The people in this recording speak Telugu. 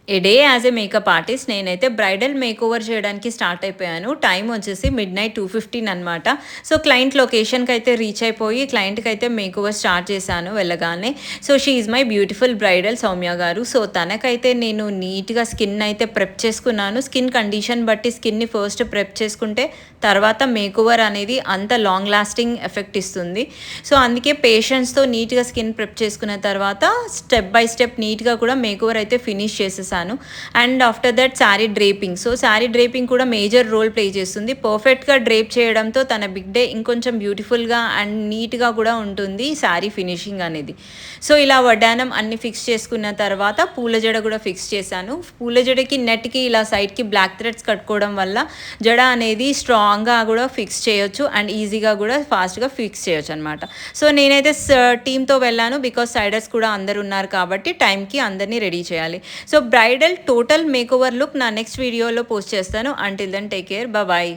A day as a makeup artist నేనైతే బ్రైడల్ మేకోవర్ చేయడానికి స్టార్ట్ అయిపోయాను. టైం వచ్చేసి మిడ్‌నైట్ 2:15 అనమాట. సో, క్లయింట్ లొకేషన్‌కి అయితే రీచ్ అయిపోయి క్లయింట్‌కి అయితే మేకోవర్ స్టార్ట్ చేశాను వెళ్ళగానే. So, she is my beautiful bridal Soumya గారు. సో, తనకైతే నేను నీట్‌గా స్కిన్ అయితే ప్రెప్ చేసుకున్నాను. స్కిన్ కండిషన్ బట్టి స్కిన్‌ని ఫస్ట్ ప్రెప్ చేసుకుంటే తర్వాత మేకోవర్ అనేది అంత లాంగ్ లాస్టింగ్ ఎఫెక్ట్ ఇస్తుంది. సో, అందుకే పేషెన్స్‌తో నీట్‌గా స్కిన్ ప్రెప్ చేసుకున్న తర్వాత స్టెప్ బై స్టెప్ నీట్‌గా కూడా మేకోవర్ అయితే ఫినిష్ చేసేసాను. And after that sari draping. So, sari draping కూడా మేజర్ రోల్ ప్లే చేస్తుంది. పర్ఫెక్ట్‌గా డ్రేప్ చేయడంతో తన బిగ్ డే ఇంకొంచెం బ్యూటిఫుల్‌గా అండ్ నీట్‌గా కూడా ఉంటుంది శారీ ఫినిషింగ్ అనేది. సో, ఇలా వడ్డానం అన్నీ ఫిక్స్ చేసుకున్న తర్వాత పూల జడ కూడా ఫిక్స్ చేశాను. పూల జడకి నెట్‌కి ఇలా సైడ్‌కి బ్లాక్ థ్రెడ్స్ కట్టుకోవడం వల్ల జడ అనేది స్ట్రాంగ్‌గా కూడా ఫిక్స్ చేయొచ్చు అండ్ ఈజీగా కూడా ఫాస్ట్‌గా ఫిక్స్ చేయొచ్చు అనమాట. సో, నేనైతే టీమ్‌తో వెళ్ళాను. బికాజ్ సైడర్స్ కూడా అందరూ ఉన్నారు కాబట్టి టైంకి అందరినీ రెడీ చేయాలి. So, bridal total makeover look నా నెక్స్ట్ వీడియోలో పోస్ట్ చేస్తాను. Until then take care. Bye.